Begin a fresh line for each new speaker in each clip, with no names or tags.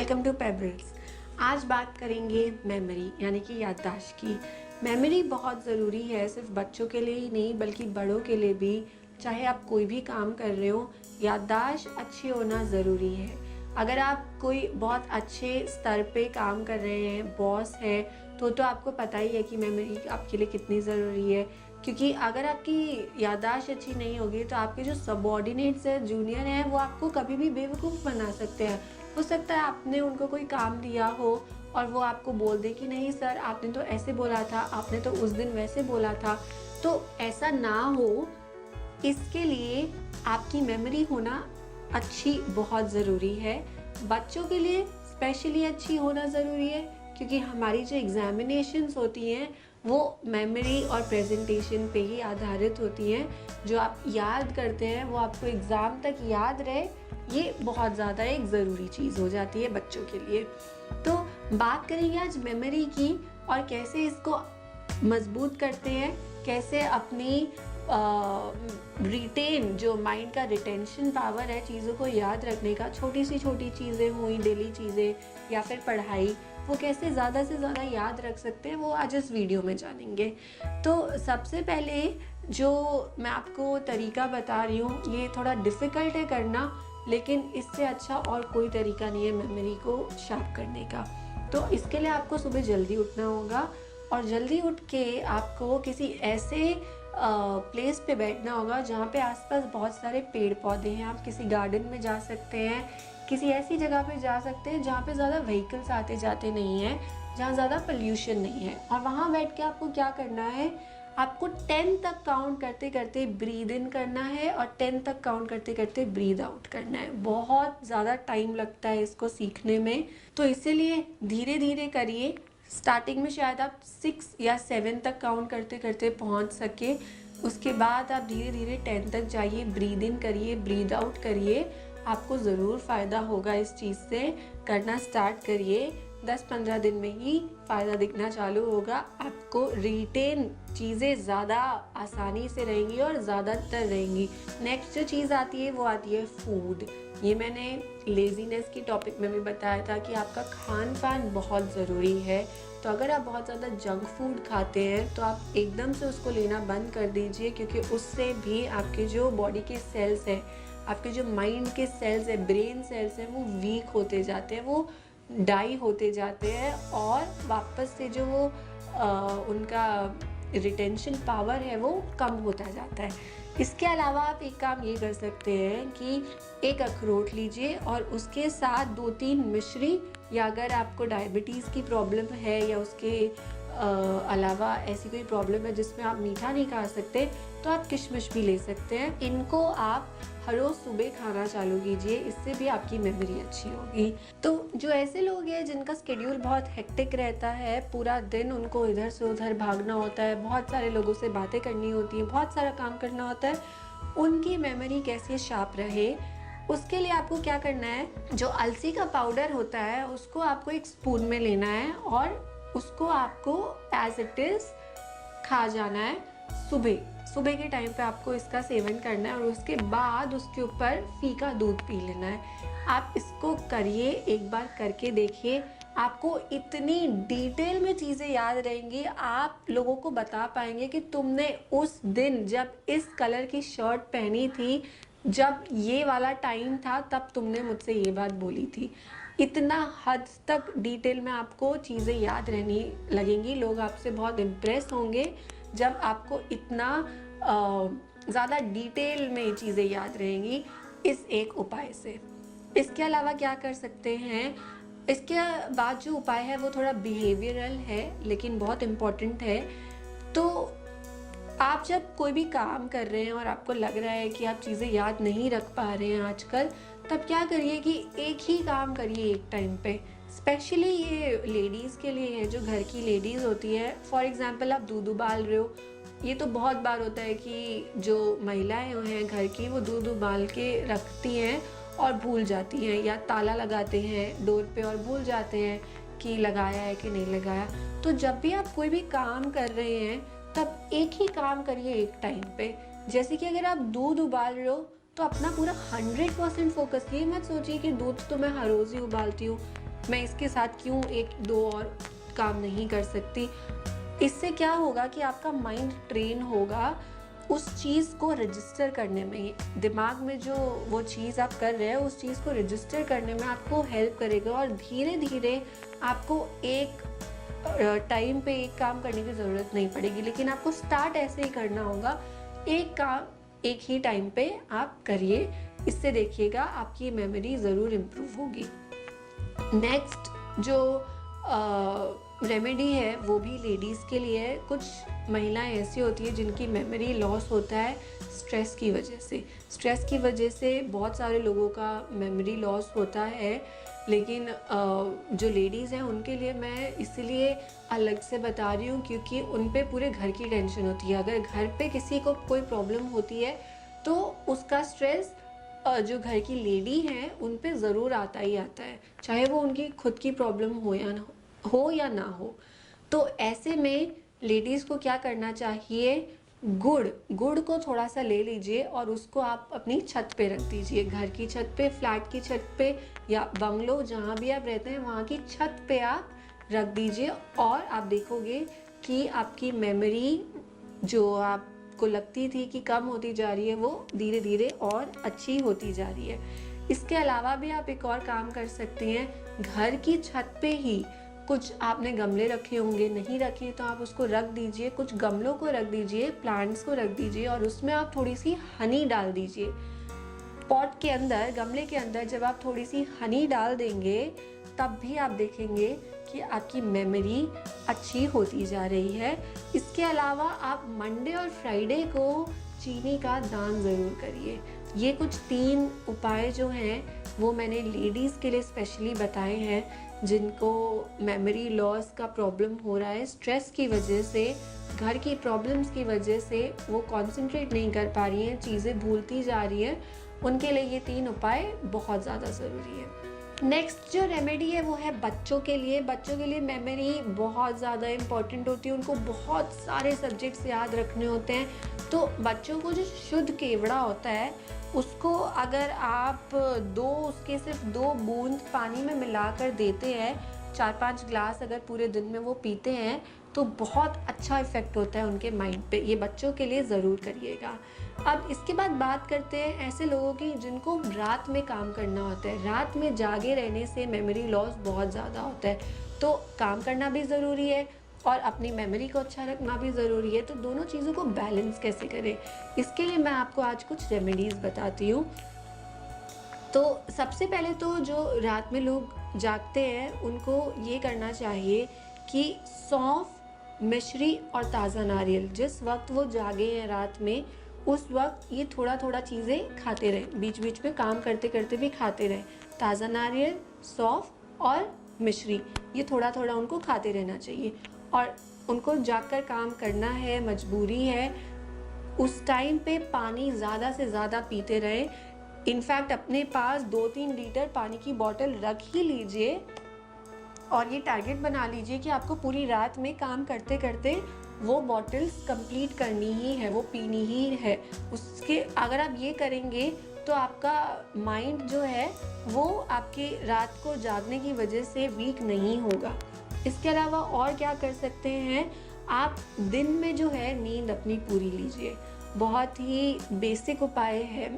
Welcome to pebbles. आज बात करेंगे मेमोरी यानी कि याददाश्त की। मेमोरी बहुत ज़रूरी है, सिर्फ बच्चों के लिए ही नहीं बल्कि बड़ों के लिए भी। चाहे आप कोई भी काम कर रहे हो, याददाश्त अच्छी होना ज़रूरी है। अगर आप कोई बहुत अच्छे स्तर पे काम कर रहे हैं, बॉस है, तो आपको पता ही है कि मेमोरी आपके लिए कितनी ज़रूरी है। क्योंकि अगर आपकी याददाश्त अच्छी नहीं होगी तो आपके जो सबऑर्डिनेट्स हैं, जूनियर हैं, वो आपको कभी भी बेवकूफ़ बना सकते हैं। हो सकता है आपने उनको कोई काम दिया हो और वो आपको बोल दे कि नहीं सर, आपने तो ऐसे बोला था, आपने तो उस दिन वैसे बोला था। तो ऐसा ना हो, इसके लिए आपकी मेमोरी होना अच्छी बहुत ज़रूरी है। बच्चों के लिए स्पेशली अच्छी होना ज़रूरी है, क्योंकि हमारी जो एग्ज़ामिनेशंस होती हैं वो मेमोरी और प्रेजेंटेशन पे ही आधारित होती हैं। जो आप याद करते हैं वो आपको एग्ज़ाम तक याद रहे, ये बहुत ज़्यादा एक ज़रूरी चीज़ हो जाती है बच्चों के लिए। तो बात करेंगे आज मेमोरी की और कैसे इसको मजबूत करते हैं, कैसे अपनी रिटेन जो माइंड का रिटेंशन पावर है, चीज़ों को याद रखने का, छोटी चीज़ें हुई, डेली चीज़ें या फिर पढ़ाई, वो कैसे ज़्यादा से ज़्यादा याद रख सकते हैं, वो आज इस वीडियो में जानेंगे। तो सबसे पहले जो मैं आपको तरीका बता रही हूँ, ये थोड़ा डिफ़िकल्ट है करना, लेकिन इससे अच्छा और कोई तरीका नहीं है मेमोरी को शार्प करने का। तो इसके लिए आपको सुबह जल्दी उठना होगा और जल्दी उठ के आपको किसी ऐसे प्लेस पे बैठना होगा जहाँ पे आसपास बहुत सारे पेड़ पौधे हैं। आप किसी गार्डन में जा सकते हैं, किसी ऐसी जगह पे जा सकते हैं जहाँ पे ज़्यादा व्हीकल्स आते जाते नहीं हैं, जहाँ ज़्यादा पोल्यूशन नहीं है। और वहाँ बैठ के आपको क्या करना है, आपको 10 तक काउंट करते करते ब्रीद इन करना है और 10 तक काउंट करते करते ब्रीद आउट करना है। बहुत ज़्यादा टाइम लगता है इसको सीखने में, तो इसीलिए धीरे धीरे करिए। स्टार्टिंग में शायद आप 6 या 7 तक काउंट करते करते पहुंच सके, उसके बाद आप धीरे धीरे 10 तक जाइए, ब्रीद इन करिए, ब्रीद आउट करिए। आपको ज़रूर फ़ायदा होगा इस चीज़ से। करना स्टार्ट करिए, 10-15 दिन में ही फ़ायदा दिखना चालू होगा। आपको रिटेन चीज़ें ज़्यादा आसानी से रहेंगी और ज़्यादातर रहेंगी। नेक्स्ट जो चीज़ आती है वो आती है फूड। ये मैंने लेज़ीनेस की टॉपिक में भी बताया था कि आपका खान पान बहुत ज़रूरी है। तो अगर आप बहुत ज़्यादा जंक फूड खाते हैं तो आप एकदम से उसको लेना बंद कर दीजिए, क्योंकि उससे भी आपके जो बॉडी के सेल्स हैं, आपके जो माइंड के सेल्स हैं, ब्रेन सेल्स हैं, वो वीक होते जाते हैं, वो डाई होते जाते हैं और वापस से जो वो उनका रिटेंशन पावर है वो कम होता जाता है। इसके अलावा आप एक काम ये कर सकते हैं कि एक अखरोट लीजिए और उसके साथ 2-3 मिश्री, या अगर आपको डायबिटीज़ की प्रॉब्लम है या उसके अलावा ऐसी कोई प्रॉब्लम है जिसमें आप मीठा नहीं खा सकते, तो आप किशमिश भी ले सकते हैं। इनको आप हर रोज़ सुबह खाना चालू कीजिए, इससे भी आपकी मेमोरी अच्छी होगी। तो जो ऐसे लोग हैं जिनका स्केड्यूल बहुत हेक्टिक रहता है, पूरा दिन उनको इधर से उधर भागना होता है, बहुत सारे लोगों से बातें करनी होती है, बहुत सारा काम करना होता है, उनकी मेमोरी कैसे शार्प रहे, उसके लिए आपको क्या करना है, जो अलसी का पाउडर होता है उसको आपको एक स्पून में लेना है और उसको आपको एज इट इज़ खा जाना है। सुबह के टाइम पे आपको इसका सेवन करना है और उसके बाद उसके ऊपर फीका दूध पी लेना है। आप इसको करिए, एक बार करके देखिए, आपको इतनी डिटेल में चीज़ें याद रहेंगी। आप लोगों को बता पाएंगे कि तुमने उस दिन जब इस कलर की शर्ट पहनी थी, जब ये वाला टाइम था, तब तुमने मुझसे ये बात बोली थी। इतना हद तक डिटेल में आपको चीज़ें याद रहने लगेंगी। लोग आपसे बहुत इम्प्रेस होंगे जब आपको इतना ज़्यादा डिटेल में चीज़ें याद रहेंगी इस एक उपाय से। इसके अलावा क्या कर सकते हैं, इसके बाद जो उपाय है वो थोड़ा बिहेवियरल है लेकिन बहुत इम्पॉर्टेंट है। तो आप जब कोई भी काम कर रहे हैं और आपको लग रहा है कि आप चीज़ें याद नहीं रख पा रहे हैं आजकल, तब क्या करिए कि एक ही काम करिए एक टाइम पे। स्पेशली ये लेडीज़ के लिए है, जो घर की लेडीज़ होती है। फॉर एग्ज़ाम्पल आप दूध उबाल रहे हो, ये तो बहुत बार होता है कि जो महिलाएं हैं घर की, वो दूध उबाल के रखती हैं और भूल जाती हैं, या ताला लगाते हैं डोर पे और भूल जाते हैं कि लगाया है कि नहीं लगाया। तो जब भी आप कोई भी काम कर रहे हैं तब एक ही काम करिए एक टाइम पे। जैसे कि अगर आप दूध उबाल रहे हो तो अपना पूरा 100% फोकस, ये मत सोचिए कि दूध तो मैं हर रोज़ ही उबालती हूँ। मैं इसके साथ क्यों 1-2 और काम नहीं कर सकती। इससे क्या होगा कि आपका माइंड ट्रेन होगा उस चीज़ को रजिस्टर करने में, दिमाग में जो वो चीज़ आप कर रहे हैं उस चीज़ को रजिस्टर करने में आपको हेल्प करेगा, और धीरे धीरे आपको एक टाइम पे एक काम करने की ज़रूरत नहीं पड़ेगी, लेकिन आपको स्टार्ट ऐसे ही करना होगा, एक काम एक ही टाइम पे आप करिए। इससे देखिएगा आपकी मेमोरी ज़रूर इम्प्रूव होगी। नेक्स्ट जो रेमेडी है वो भी लेडीज़ के लिए है। कुछ महिलाएं ऐसी होती है जिनकी मेमोरी लॉस होता है स्ट्रेस की वजह से। स्ट्रेस की वजह से बहुत सारे लोगों का मेमोरी लॉस होता है, लेकिन जो लेडीज़ हैं उनके लिए मैं इसलिए अलग से बता रही हूँ क्योंकि उन पे पूरे घर की टेंशन होती है। अगर घर पे किसी को कोई प्रॉब्लम होती है तो उसका स्ट्रेस जो घर की लेडी हैं उन पे ज़रूर आता ही आता है, चाहे वो उनकी खुद की प्रॉब्लम हो या ना हो। तो ऐसे में लेडीज़ को क्या करना चाहिए, गुड़ को थोड़ा सा ले लीजिए और उसको आप अपनी छत पे रख दीजिए। घर की छत पे, फ्लैट की छत पे या बंगलो जहाँ भी आप रहते हैं वहाँ की छत पे आप रख दीजिए, और आप देखोगे कि आपकी मेमोरी जो आपको लगती थी कि कम होती जा रही है वो धीरे धीरे और अच्छी होती जा रही है। इसके अलावा भी आप एक और काम कर सकते हैं, घर की छत पे ही कुछ आपने गमले रखे होंगे, नहीं रखे तो आप उसको रख दीजिए, कुछ गमलों को रख दीजिए, प्लांट्स को रख दीजिए और उसमें आप थोड़ी सी हनी डाल दीजिए। पॉट के अंदर, गमले के अंदर जब आप थोड़ी सी हनी डाल देंगे तब भी आप देखेंगे कि आपकी मेमोरी अच्छी होती जा रही है। इसके अलावा आप मंडे और फ्राइडे को चीनी का दान ज़रूर करिए। ये कुछ 3 उपाय जो हैं वो मैंने लेडीज़ के लिए स्पेशली बताए हैं जिनको मेमोरी लॉस का प्रॉब्लम हो रहा है स्ट्रेस की वजह से, घर की प्रॉब्लम्स की वजह से वो कंसंट्रेट नहीं कर पा रही हैं, चीज़ें भूलती जा रही हैं, उनके लिए ये 3 उपाय बहुत ज़्यादा ज़रूरी है। नेक्स्ट जो रेमेडी है वो है बच्चों के लिए। बच्चों के लिए मेमोरी बहुत ज़्यादा इम्पॉर्टेंट होती है, उनको बहुत सारे सब्जेक्ट्स याद रखने होते हैं। तो बच्चों को जो शुद्ध केवड़ा होता है उसको अगर आप उसके सिर्फ 2 बूंद पानी में मिलाकर देते हैं, 4-5 ग्लास अगर पूरे दिन में वो पीते हैं तो बहुत अच्छा इफ़ेक्ट होता है उनके माइंड पे। ये बच्चों के लिए ज़रूर करिएगा। अब इसके बाद बात करते हैं ऐसे लोगों की जिनको रात में काम करना होता है। रात में जागे रहने से मेमोरी लॉस बहुत ज़्यादा होता है, तो काम करना भी ज़रूरी है और अपनी मेमोरी को अच्छा रखना भी ज़रूरी है। तो दोनों चीज़ों को बैलेंस कैसे करें, इसके लिए मैं आपको आज कुछ रेमेडीज़ बताती हूँ। तो सबसे पहले तो जो रात में लोग जागते हैं उनको ये करना चाहिए कि सौंफ, मिश्री और ताज़ा नारियल, जिस वक्त वो जागे हैं रात में उस वक्त ये थोड़ा थोड़ा चीज़ें खाते रहें, बीच बीच में काम करते करते भी खाते रहें। ताज़ा नारियल, सौंफ और मिश्री, ये थोड़ा थोड़ा उनको खाते रहना चाहिए। और उनको जाकर काम करना है, मजबूरी है, उस टाइम पे पानी ज़्यादा से ज़्यादा पीते रहें। इनफैक्ट अपने पास 2-3 लीटर पानी की बोतल रख ही लीजिए और ये टारगेट बना लीजिए कि आपको पूरी रात में काम करते करते वो बॉटल्स कंप्लीट करनी ही है, वो पीनी ही है। उसके अगर आप ये करेंगे तो आपका माइंड जो है वो आपके रात को जागने की वजह से वीक नहीं होगा। इसके अलावा और क्या कर सकते हैं, आप दिन में जो है नींद अपनी पूरी लीजिए। बहुत ही बेसिक उपाय है,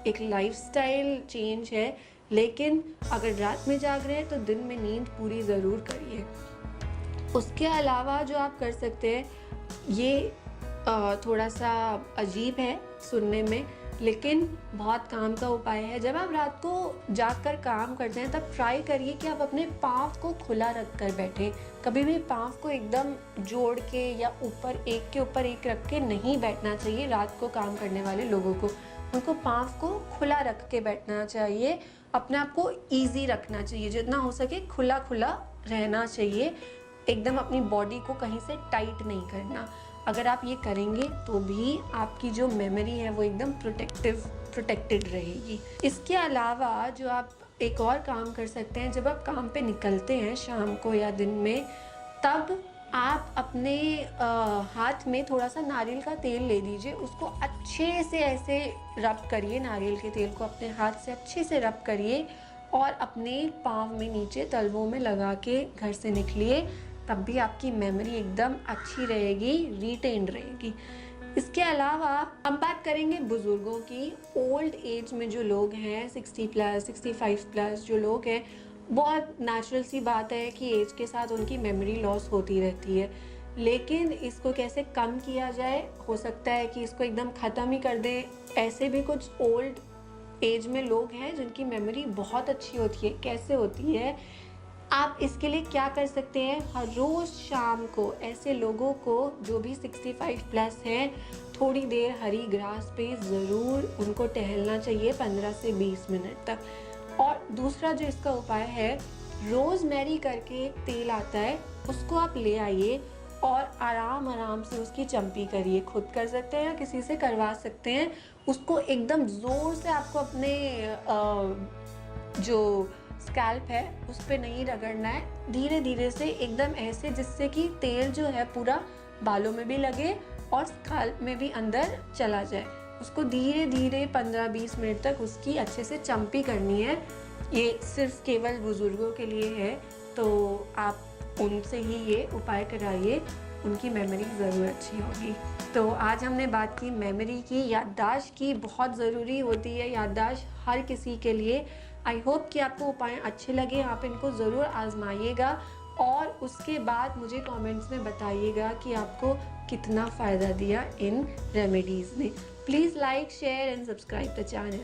एक लाइफस्टाइल चेंज है, लेकिन अगर रात में जाग रहे हैं तो दिन में नींद पूरी ज़रूर करिए। उसके अलावा जो आप कर सकते हैं, ये थोड़ा सा अजीब है सुनने में, लेकिन बहुत काम का उपाय है। जब आप रात को जागकर काम करते हैं तब ट्राई करिए कि आप अपने पाँव को खुला रख कर बैठें। कभी भी पाँव को एकदम जोड़ के या ऊपर एक के ऊपर एक रख के नहीं बैठना चाहिए। रात को काम करने वाले लोगों को उनको पाँव को खुला रख के बैठना चाहिए, अपने आप को ईजी रखना चाहिए, जितना हो सके खुला खुला रहना चाहिए, एकदम अपनी बॉडी को कहीं से टाइट नहीं करना। अगर आप ये करेंगे तो भी आपकी जो मेमोरी है वो एकदम प्रोटेक्टेड रहेगी। इसके अलावा जो आप एक और काम कर सकते हैं, जब आप काम पे निकलते हैं शाम को या दिन में, तब आप अपने हाथ में थोड़ा सा नारियल का तेल ले लीजिए, उसको अच्छे से ऐसे रब करिए, नारियल के तेल को अपने हाथ से अच्छे से रब करिए और अपने पाँव में नीचे तलवों में लगा के घर से निकलिए, तब भी आपकी मेमोरी एकदम अच्छी रहेगी, रिटेन्ड रहेगी। इसके अलावा हम बात करेंगे बुज़ुर्गों की। ओल्ड एज में जो लोग हैं 60 प्लस 65 प्लस जो लोग हैं, बहुत नेचुरल सी बात है कि एज के साथ उनकी मेमोरी लॉस होती रहती है। लेकिन इसको कैसे कम किया जाए, हो सकता है कि इसको एकदम ख़त्म ही कर दें। ऐसे भी कुछ ओल्ड एज में लोग हैं जिनकी मेमोरी बहुत अच्छी होती है। कैसे होती है, आप इसके लिए क्या कर सकते हैं, हर रोज़ शाम को ऐसे लोगों को जो भी 65 प्लस हैं, थोड़ी देर हरी घास पे ज़रूर उनको टहलना चाहिए 15 से 20 मिनट तक। और दूसरा जो इसका उपाय है, रोज़मेरी करके एक तेल आता है, उसको आप ले आइए और आराम आराम से उसकी चम्पी करिए। खुद कर सकते हैं या किसी से करवा सकते हैं। उसको एकदम ज़ोर से आपको अपने जो स्कैल्प है उस पे नहीं रगड़ना है, धीरे धीरे से एकदम ऐसे, जिससे कि तेल जो है पूरा बालों में भी लगे और स्कैल्प में भी अंदर चला जाए। उसको धीरे धीरे 15-20 मिनट तक उसकी अच्छे से चम्पी करनी है। ये सिर्फ केवल बुज़ुर्गों के लिए है, तो आप उनसे ही ये उपाय कराइए, उनकी मेमोरी ज़रूर अच्छी होगी। तो आज हमने बात की मेमोरी की, याददाश्त की। बहुत ज़रूरी होती है याददाश्त हर किसी के लिए। आई होप कि आपको उपाय अच्छे लगे, आप इनको ज़रूर आजमाइएगा और उसके बाद मुझे कमेंट्स में बताइएगा कि आपको कितना फ़ायदा दिया इन रेमेडीज़ ने। Please like, share and subscribe the channel.